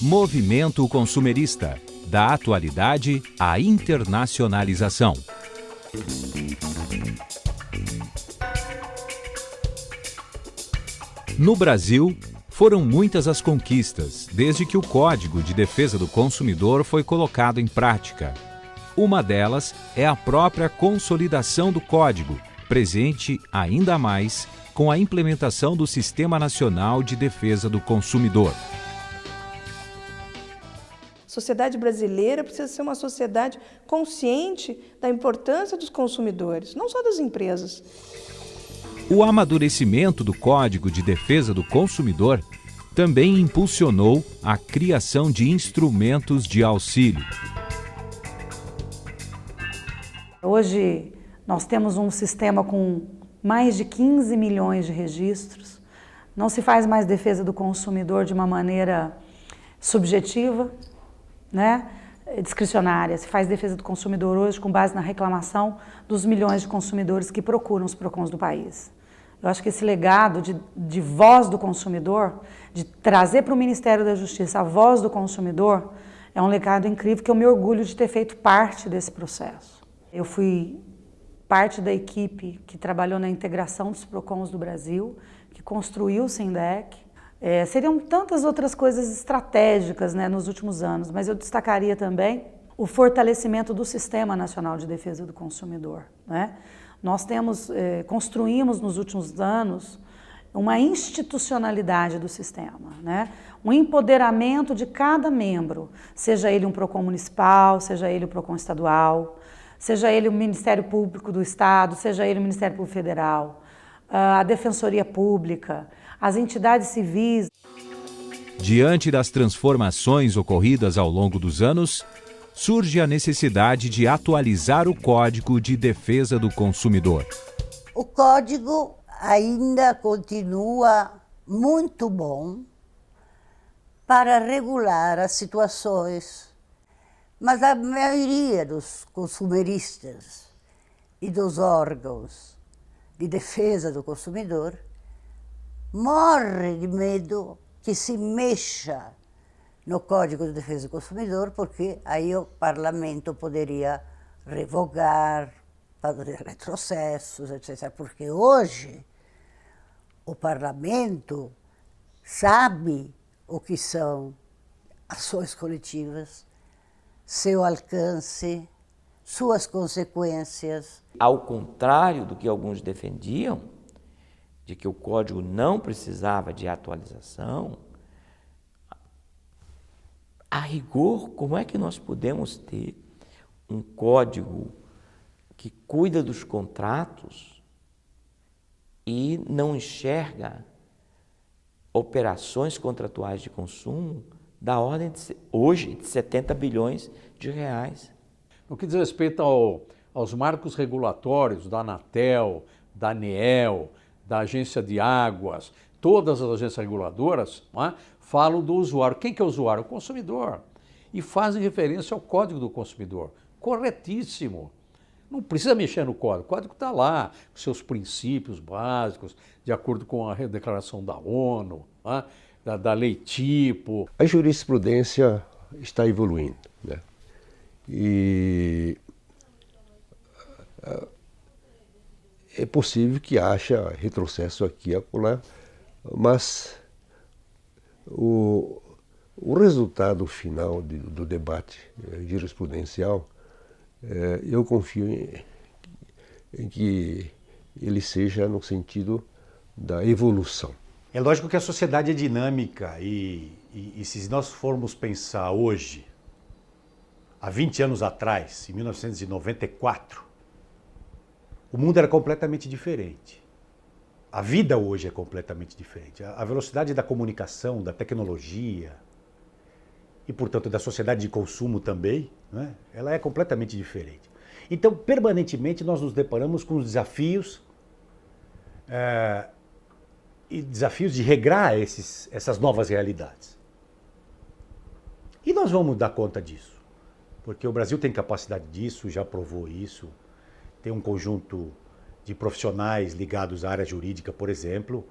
Movimento consumerista, da atualidade à internacionalização. No Brasil, foram muitas as conquistas, desde que o Código de Defesa do Consumidor foi colocado em prática. Uma delas é a própria consolidação do Código, presente ainda mais com a implementação do Sistema Nacional de Defesa do Consumidor. A sociedade brasileira precisa ser uma sociedade consciente da importância dos consumidores, não só das empresas. O amadurecimento do Código de Defesa do Consumidor também impulsionou a criação de instrumentos de auxílio. Hoje nós temos um sistema com mais de 15 milhões de registros. Não se faz mais defesa do consumidor de uma maneira subjetiva, né? Discricionária. Se faz defesa do consumidor hoje com base na reclamação dos milhões de consumidores que procuram os PROCONs do país. Eu acho que esse legado de voz do consumidor, de trazer para o Ministério da Justiça a voz do consumidor, é um legado incrível que eu me orgulho de ter feito parte desse processo. Eu fui parte da equipe que trabalhou na integração dos PROCONs do Brasil, que construiu o SINDEC. Seriam tantas outras coisas estratégicas, né, nos últimos anos, mas eu destacaria também o fortalecimento do Sistema Nacional de Defesa do Consumidor, né? Nós construímos nos últimos anos uma institucionalidade do sistema, né? Um empoderamento de cada membro, seja ele um PROCON municipal, seja ele o PROCON estadual, seja ele o Ministério Público do Estado, seja ele o Ministério Público Federal, a Defensoria Pública, as entidades civis. Diante das transformações ocorridas ao longo dos anos, surge a necessidade de atualizar o Código de Defesa do Consumidor. O código ainda continua muito bom para regular as situações, mas a maioria dos consumeristas e dos órgãos de defesa do consumidor morre de medo que se mexa no Código de Defesa do Consumidor, porque aí o parlamento poderia revogar, fazer retrocessos, etc. Porque hoje o parlamento sabe o que são ações coletivas, seu alcance, suas consequências. Ao contrário do que alguns defendiam, de que o código não precisava de atualização, a rigor, como é que nós podemos ter um código que cuida dos contratos e não enxerga operações contratuais de consumo da ordem, hoje, de 70 bilhões de reais? No que diz respeito aos marcos regulatórios da Anatel, da ANEEL, da Agência de Águas, todas as agências reguladoras, não é, falam do usuário. Quem que é o usuário? O consumidor. E fazem referência ao Código do Consumidor. Corretíssimo. Não precisa mexer no código. O código está lá, com seus princípios básicos, de acordo com a declaração da ONU, não é, da lei tipo. A jurisprudência está evoluindo, né? E é possível que haja retrocesso aqui e acolá, mas o resultado final do debate jurisprudencial, eu confio em que ele seja no sentido da evolução. É lógico que a sociedade é dinâmica e se nós formos pensar hoje, há 20 anos atrás, em 1994, o mundo era completamente diferente. A vida hoje é completamente diferente. A velocidade da comunicação, da tecnologia e, portanto, da sociedade de consumo também, né, ela é completamente diferente. Então, permanentemente, nós nos deparamos com os desafios e desafios de regrar essas novas realidades. E nós vamos dar conta disso, porque o Brasil tem capacidade disso, já provou isso, tem um conjunto de profissionais ligados à área jurídica, por exemplo,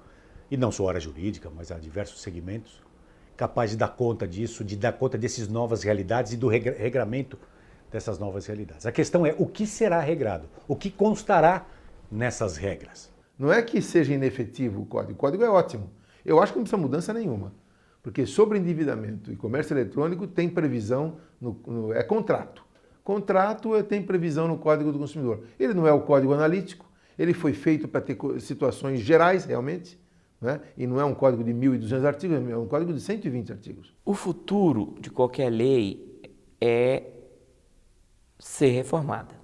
e não só à área jurídica, mas a diversos segmentos, capaz de dar conta disso, de dar conta dessas novas realidades e do regramento dessas novas realidades. A questão é o que será regrado, o que constará nessas regras. Não é que seja inefetivo o código é ótimo. Eu acho que não precisa mudança nenhuma, porque sobre endividamento e comércio eletrônico tem previsão, é contrato. Contrato tem previsão no Código do Consumidor. Ele não é o código analítico, ele foi feito para ter situações gerais realmente, né? E não é um código de 1.200 artigos, é um código de 120 artigos. O futuro de qualquer lei é ser reformada.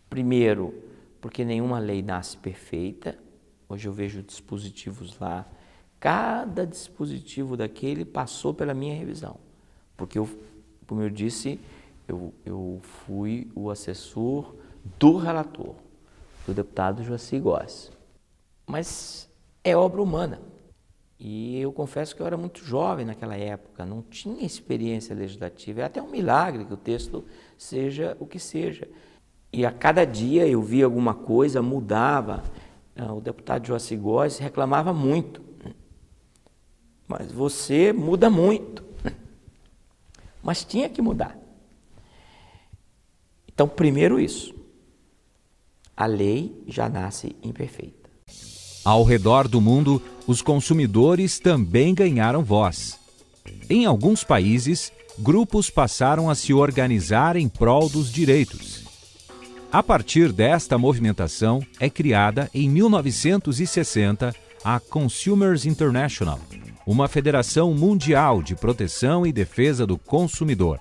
Primeiro, porque nenhuma lei nasce perfeita. Hoje eu vejo dispositivos lá, cada dispositivo daquele passou pela minha revisão. Porque, como eu disse, eu fui o assessor do relator, do deputado Joaci Góes. Mas é obra humana. E eu confesso que eu era muito jovem naquela época, não tinha experiência legislativa. É até um milagre que o texto seja o que seja. E a cada dia eu via alguma coisa, mudava. O deputado Joaci Góes reclamava muito. Mas você muda muito. Mas tinha que mudar. Então, primeiro isso. A lei já nasce imperfeita. Ao redor do mundo, os consumidores também ganharam voz. Em alguns países, grupos passaram a se organizar em prol dos direitos. A partir desta movimentação, é criada, em 1960, a Consumers International, uma federação mundial de proteção e defesa do consumidor.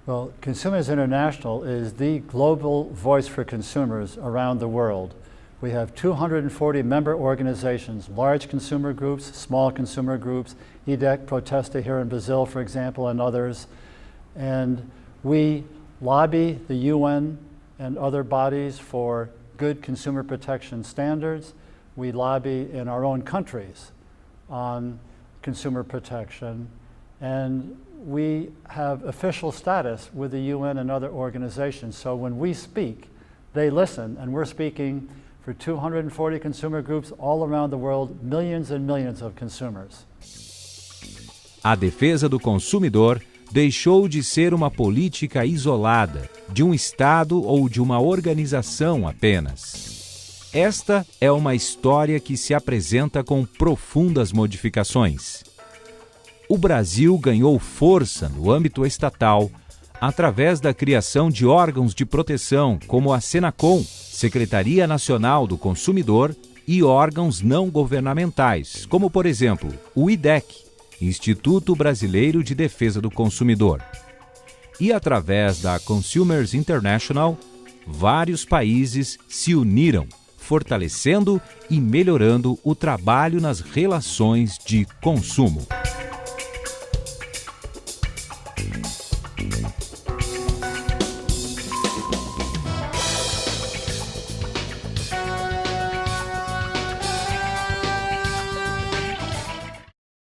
Well, Consumers International is the global voice for consumers around the world. We have 240 member organizations, large consumer groups, small consumer groups, IDEC, Protesta here in Brazil, for example, and others. And we lobby the UN and other bodies for good consumer protection standards. We lobby in our own countries on consumer protection. And we have official status with the UN and other organizations. So when we speak, they listen, and we're speaking for 240 consumer groups all around the world, millions and millions of consumers. A defesa do consumidor deixou de ser uma política isolada, de um Estado ou de uma organização apenas. Esta é uma história que se apresenta com profundas modificações. O Brasil ganhou força no âmbito estatal através da criação de órgãos de proteção como a Senacom, Secretaria Nacional do Consumidor, e órgãos não governamentais, como por exemplo o IDEC, Instituto Brasileiro de Defesa do Consumidor. E através da Consumers International, vários países se uniram, fortalecendo e melhorando o trabalho nas relações de consumo.